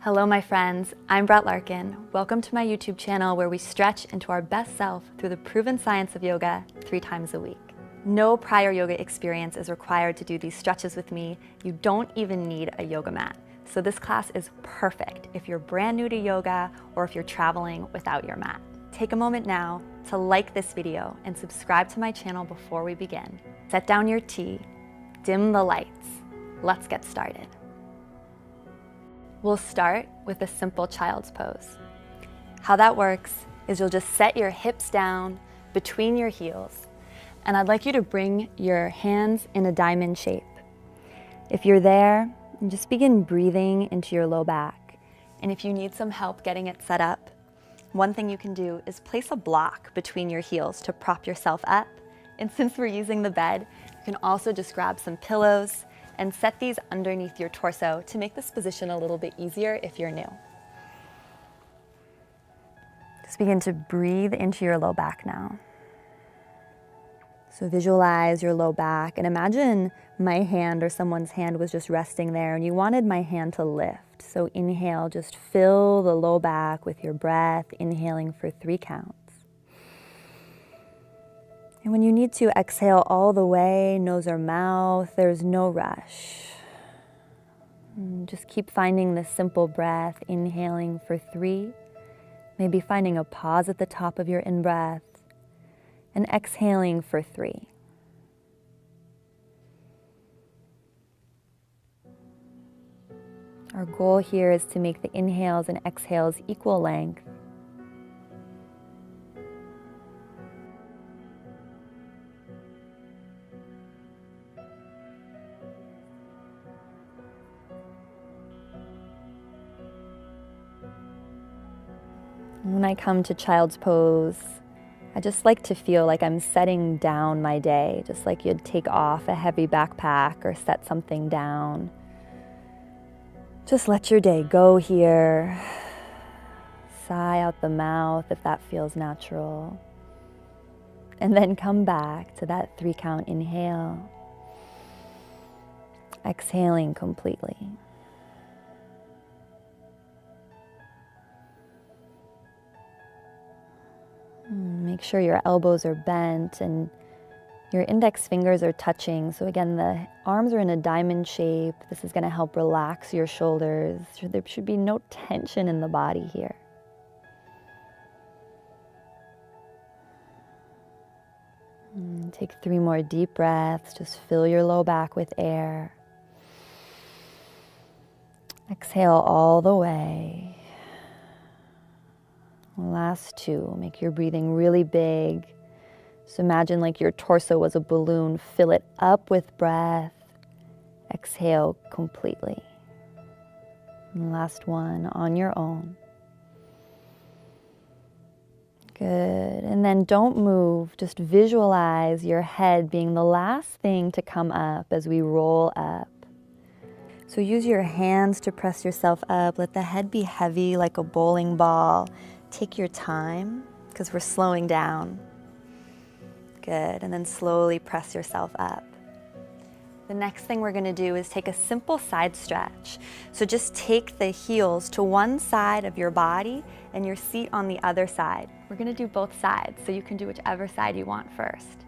Hello my friends, I'm Brett Larkin. Welcome to my YouTube channel where we stretch into our best self through the proven science of yoga 3 times a week. No prior yoga experience is required to do these stretches with me. You don't even need a yoga mat. So this class is perfect if you're brand new to yoga or if you're traveling without your mat. Take a moment now to like this video and subscribe to my channel before we begin. Set down your tea, dim the lights. Let's get started. We'll start with a simple child's pose. How that works is you'll just set your hips down between your heels, and I'd like you to bring your hands in a diamond shape. If you're there, just begin breathing into your low back. And if you need some help getting it set up, one thing you can do is place a block between your heels to prop yourself up. And since we're using the bed, you can also just grab some pillows and set these underneath your torso to make this position a little bit easier if you're new. Just begin to breathe into your low back now. So visualize your low back and imagine my hand or someone's hand was just resting there and you wanted my hand to lift. So inhale, just fill the low back with your breath, inhaling for 3 counts. And when you need to, exhale all the way, nose or mouth, there's no rush. And just keep finding this simple breath, inhaling for 3, maybe finding a pause at the top of your in-breath, and exhaling for 3. Our goal here is to make the inhales and exhales equal length. When I come to child's pose, I just like to feel like I'm setting down my day, just like you'd take off a heavy backpack or set something down. Just let your day go here. Sigh out the mouth if that feels natural. And then come back to that 3 count inhale. Exhaling completely. Make sure your elbows are bent and your index fingers are touching. So again, the arms are in a diamond shape. This is going to help relax your shoulders. There should be no tension in the body here. Take 3 more deep breaths. Just fill your low back with air. Exhale all the way. Last 2, make your breathing really big. So imagine like your torso was a balloon. Fill it up with breath. Exhale completely. And last 1 on your own. Good. And then don't move. Just visualize your head being the last thing to come up as we roll up. So use your hands to press yourself up. Let the head be heavy like a bowling ball. Take your time, because we're slowing down. Good, and then slowly press yourself up. The next thing we're gonna do is take a simple side stretch. So just take the heels to one side of your body and your seat on the other side. We're gonna do both sides, so you can do whichever side you want first.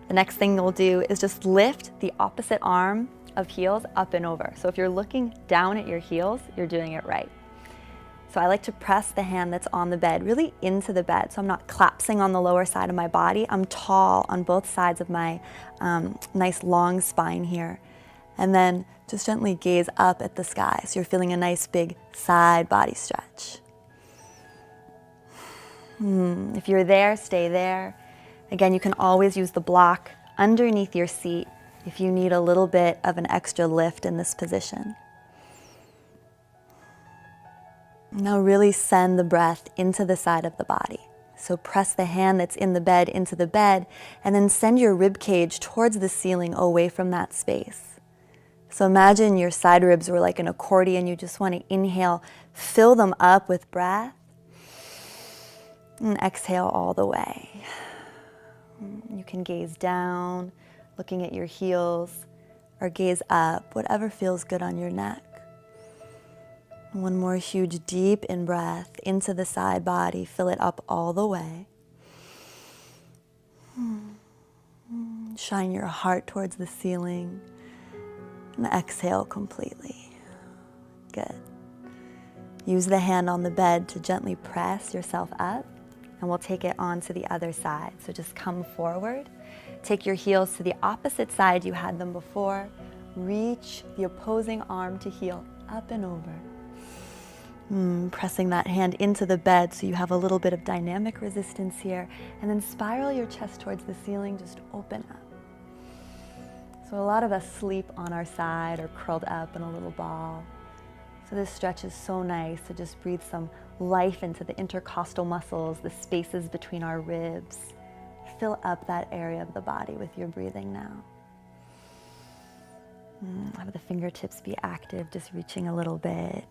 The next thing you'll do is just lift the opposite arm of heels up and over. So if you're looking down at your heels, you're doing it right. So I like to press the hand that's on the bed really into the bed. So I'm not collapsing on the lower side of my body. I'm tall on both sides of my nice long spine here. And then just gently gaze up at the sky. So you're feeling a nice big side body stretch. If you're there, stay there. Again, you can always use the block underneath your seat if you need a little bit of an extra lift in this position. Now really send the breath into the side of the body. So press the hand that's in the bed into the bed and then send your rib cage towards the ceiling away from that space. So imagine your side ribs were like an accordion. You just want to inhale, fill them up with breath, and exhale all the way. You can gaze down, looking at your heels, or gaze up, whatever feels good on your neck. One more huge deep in-breath into the side body. Fill it up all the way. Shine your heart towards the ceiling and exhale completely. Good. Use the hand on the bed to gently press yourself up, and we'll take it on to the other side. So just come forward. Take your heels to the opposite side you had them before. Reach the opposing arm to heel up and over. Pressing that hand into the bed so you have a little bit of dynamic resistance here, and then spiral your chest towards the ceiling, just open up. So a lot of us sleep on our side or curled up in a little ball. So this stretch is so nice to just breathe some life into the intercostal muscles, the spaces between our ribs. Fill up that area of the body with your breathing now. Have the fingertips be active, just reaching a little bit.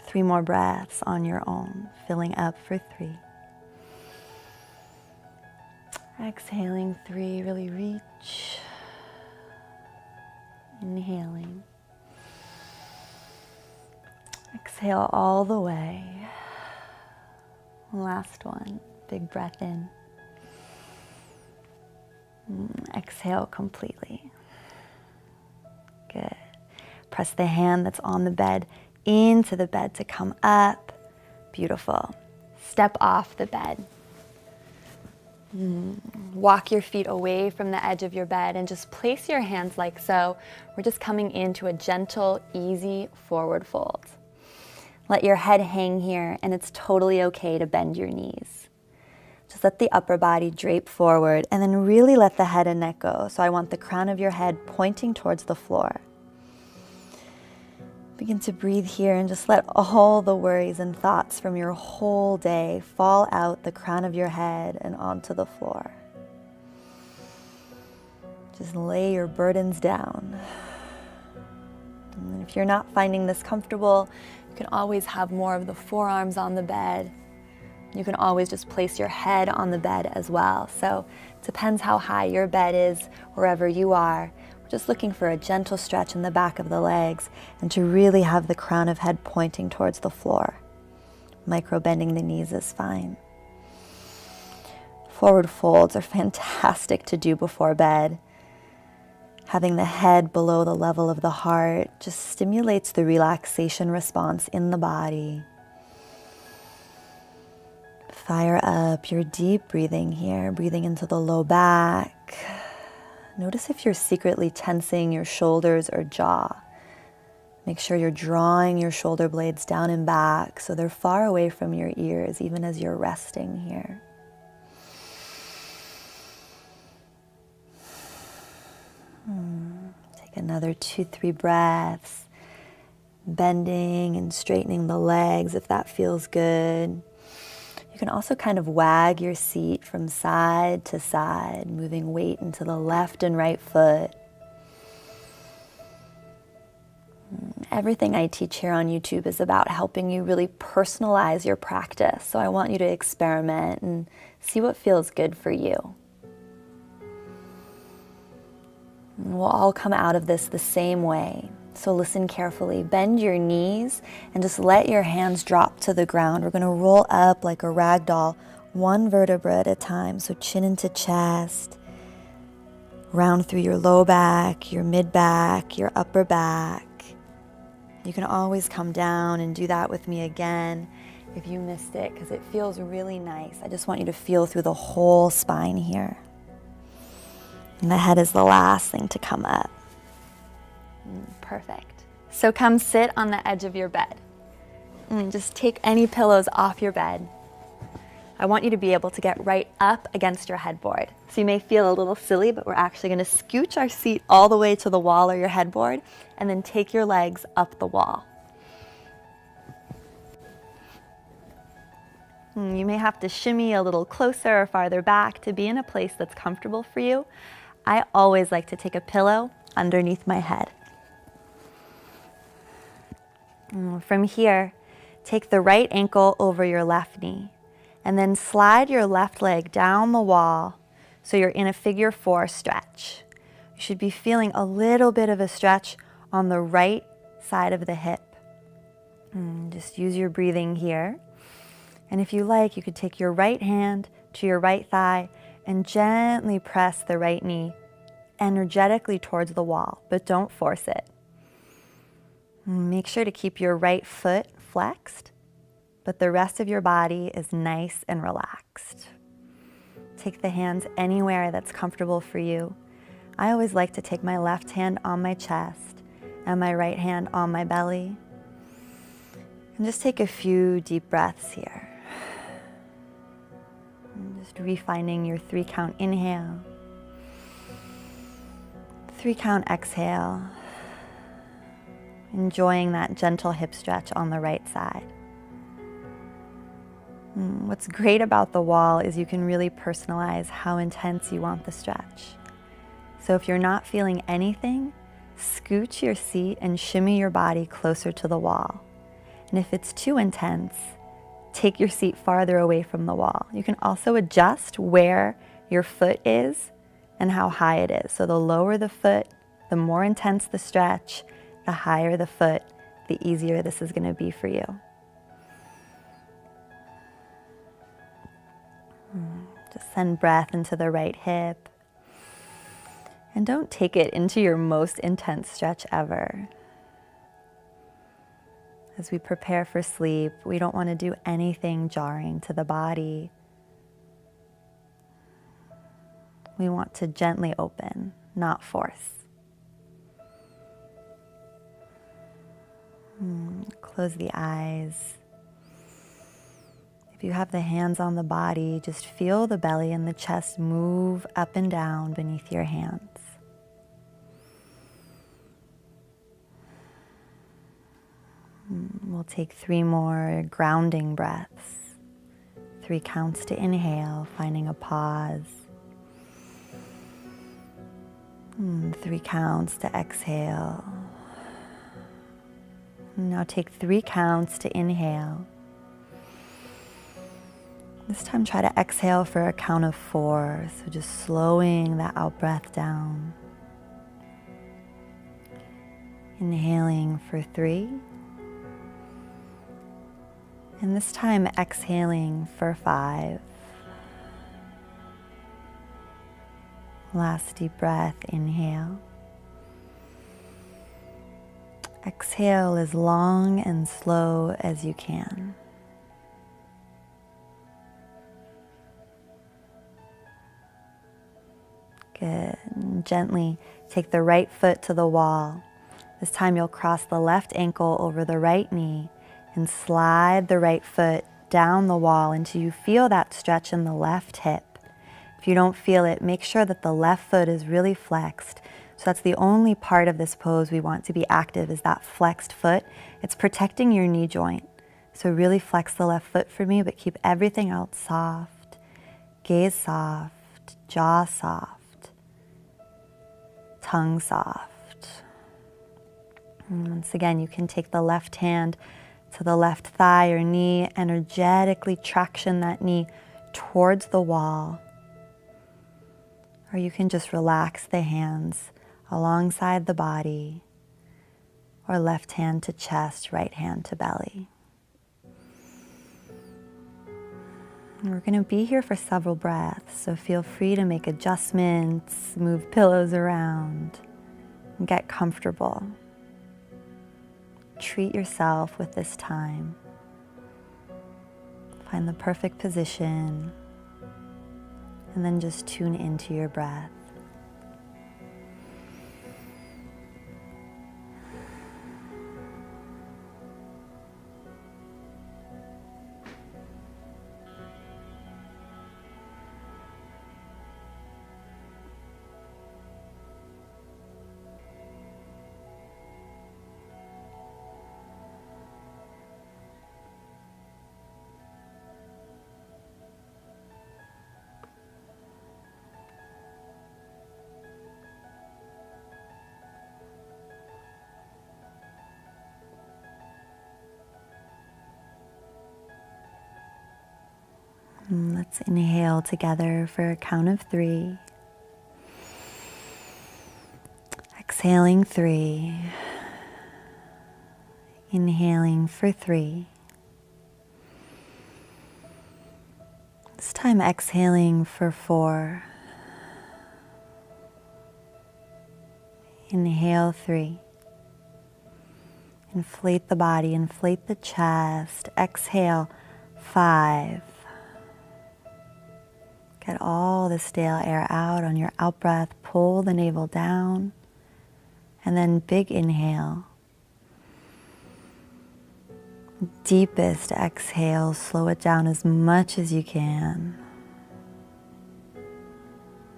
3 more breaths on your own, filling up for 3. Exhaling 3, really reach. Inhaling. Exhale all the way. Last one, big breath in. Exhale completely. Good. Press the hand that's on the bed into the bed to come up. Beautiful. Step off the bed. Walk your feet away from the edge of your bed and just place your hands like so. We're just coming into a gentle, easy forward fold. Let your head hang here, and it's totally okay to bend your knees. Just let the upper body drape forward, and then really let the head and neck go. So I want the crown of your head pointing towards the floor. Begin to breathe here and just let all the worries and thoughts from your whole day fall out the crown of your head and onto the floor. Just lay your burdens down. And if you're not finding this comfortable, you can always have more of the forearms on the bed. You can always just place your head on the bed as well. So it depends how high your bed is, wherever you are. We're just looking for a gentle stretch in the back of the legs and to really have the crown of head pointing towards the floor. Micro bending the knees is fine. Forward folds are fantastic to do before bed. Having the head below the level of the heart just stimulates the relaxation response in the body. Fire up your deep breathing here, breathing into the low back. Notice if you're secretly tensing your shoulders or jaw. Make sure you're drawing your shoulder blades down and back so they're far away from your ears, even as you're resting here. Take another 2-3 breaths, bending and straightening the legs if that feels good. You can also kind of wag your seat from side to side, moving weight into the left and right foot. Everything I teach here on YouTube is about helping you really personalize your practice. So I want you to experiment and see what feels good for you. And we'll all come out of this the same way. So listen carefully. Bend your knees and just let your hands drop to the ground. We're going to roll up like a rag doll, one vertebra at a time. So chin into chest, round through your low back, your mid back, your upper back. You can always come down and do that with me again if you missed it, because it feels really nice. I just want you to feel through the whole spine here. And the head is the last thing to come up. Perfect. So come sit on the edge of your bed. Just take any pillows off your bed. I want you to be able to get right up against your headboard. So you may feel a little silly, but we're actually going to scooch our seat all the way to the wall or your headboard, and then take your legs up the wall. You may have to shimmy a little closer or farther back to be in a place that's comfortable for you. I always like to take a pillow underneath my head. From here, take the right ankle over your left knee, and then slide your left leg down the wall so you're in a figure 4 stretch. You should be feeling a little bit of a stretch on the right side of the hip. Just use your breathing here. And if you like, you could take your right hand to your right thigh and gently press the right knee energetically towards the wall, but don't force it. Make sure to keep your right foot flexed, but the rest of your body is nice and relaxed. Take the hands anywhere that's comfortable for you. I always like to take my left hand on my chest and my right hand on my belly. And just take a few deep breaths here. And just refinding your 3-count inhale, 3-count exhale. Enjoying that gentle hip stretch on the right side. What's great about the wall is you can really personalize how intense you want the stretch. So if you're not feeling anything, scooch your seat and shimmy your body closer to the wall. And if it's too intense, take your seat farther away from the wall. You can also adjust where your foot is and how high it is. So the lower the foot, the more intense the stretch, the higher the foot, the easier this is going to be for you. Just send breath into the right hip. And don't take it into your most intense stretch ever. As we prepare for sleep, we don't want to do anything jarring to the body. We want to gently open, not force. Close the eyes. If you have the hands on the body, just feel the belly and the chest move up and down beneath your hands. We'll take 3 more grounding breaths. 3 counts to inhale, finding a pause. 3 counts to exhale. Now take 3 counts to inhale. This time try to exhale for a count of 4, so just slowing that out breath down. Inhaling for 3. And this time exhaling for 5. Last deep breath, inhale. Exhale as long and slow as you can. Good. And gently take the right foot to the wall. This time you'll cross the left ankle over the right knee and slide the right foot down the wall until you feel that stretch in the left hip. If you don't feel it, make sure that the left foot is really flexed. So that's the only part of this pose we want to be active, is that flexed foot. It's protecting your knee joint. So really flex the left foot for me, but keep everything else soft. Gaze soft, jaw soft, tongue soft. And once again, you can take the left hand to the left thigh or knee, energetically traction that knee towards the wall. Or you can just relax the hands alongside the body, or left hand to chest, right hand to belly. And we're going to be here for several breaths, so feel free to make adjustments, move pillows around, and get comfortable. Treat yourself with this time. Find the perfect position, and then just tune into your breath. Let's inhale together for a count of 3. Exhaling 3. Inhaling for 3. This time exhaling for 4. Inhale 3. Inflate the body, inflate the chest. Exhale 5. Get all the stale air out on your out breath. Pull the navel down. And then big inhale. Deepest exhale. Slow it down as much as you can.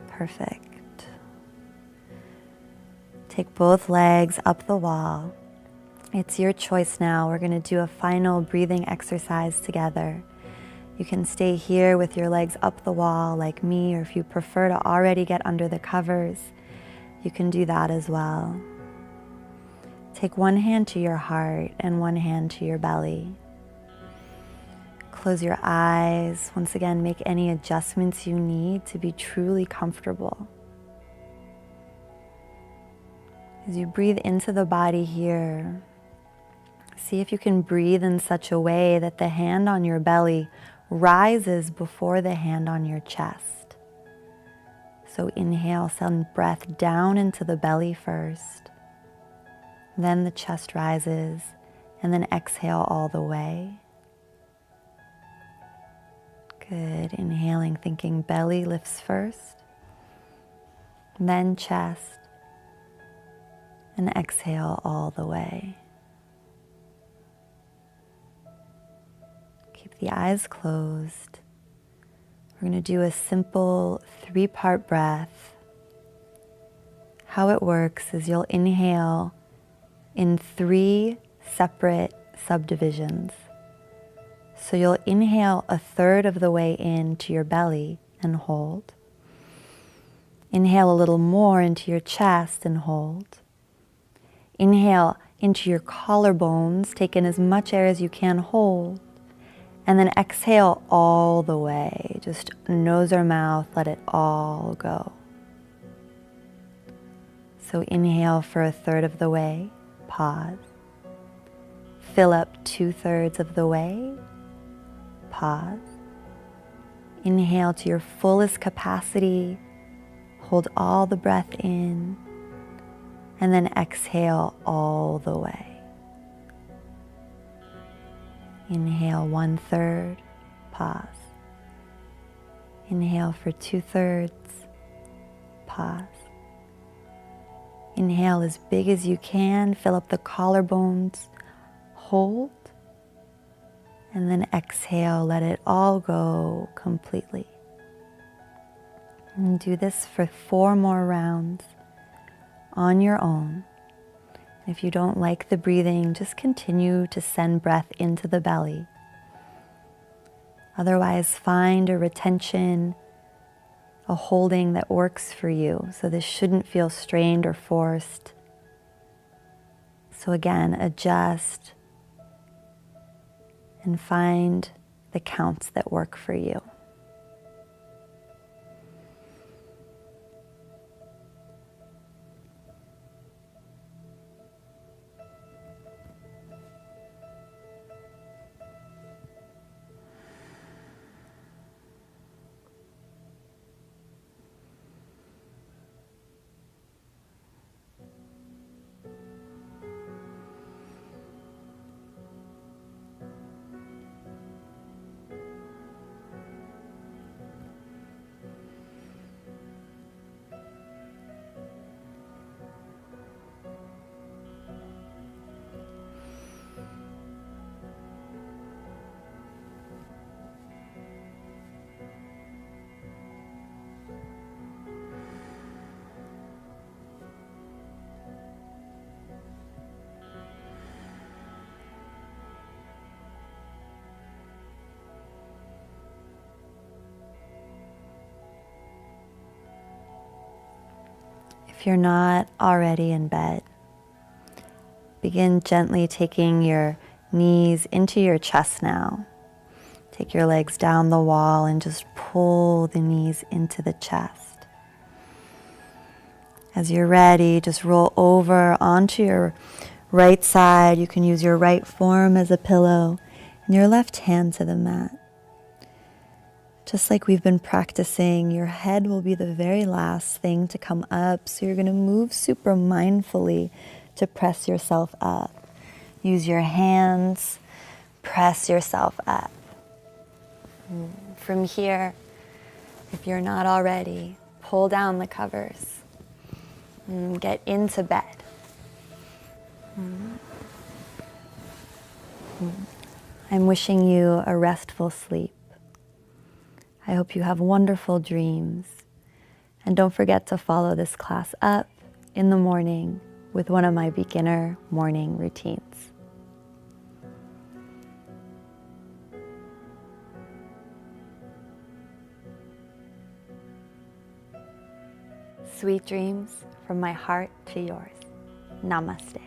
Perfect. Take both legs up the wall. It's your choice now. We're going to do a final breathing exercise together. You can stay here with your legs up the wall like me, or if you prefer to already get under the covers, you can do that as well. Take one hand to your heart and one hand to your belly. Close your eyes. Once again, make any adjustments you need to be truly comfortable. As you breathe into the body here, see if you can breathe in such a way that the hand on your belly rises before the hand on your chest. So inhale, send breath down into the belly first. Then the chest rises, and then exhale all the way. Good. Inhaling, thinking belly lifts first, then chest, and exhale all the way. Keep the eyes closed. We're going to do a simple 3-part breath. How it works is you'll inhale in 3 separate subdivisions. So you'll inhale a third of the way into your belly and hold. Inhale a little more into your chest and hold. Inhale into your collarbones, take in as much air as you can, hold. And then exhale all the way. Just nose or mouth, let it all go. So inhale for a third of the way, pause. Fill up 2/3 of the way, pause. Inhale to your fullest capacity, hold all the breath in, and then exhale all the way. Inhale 1/3, pause. Inhale for 2/3, pause. Inhale as big as you can, fill up the collarbones, hold, and then exhale, let it all go completely. And do this for 4 more rounds on your own. If you don't like the breathing, just continue to send breath into the belly. Otherwise, find a retention, a holding that works for you. So this shouldn't feel strained or forced. So again, adjust and find the counts that work for you. If you're not already in bed, begin gently taking your knees into your chest now. Take your legs down the wall and just pull the knees into the chest. As you're ready, just roll over onto your right side, you can use your right forearm as a pillow and your left hand to the mat. Just like we've been practicing, your head will be the very last thing to come up, so you're going to move super mindfully to press yourself up. Use your hands, press yourself up. From here, if you're not already, pull down the covers and get into bed. I'm wishing you a restful sleep. I hope you have wonderful dreams. And don't forget to follow this class up in the morning with one of my beginner morning routines. Sweet dreams from my heart to yours. Namaste.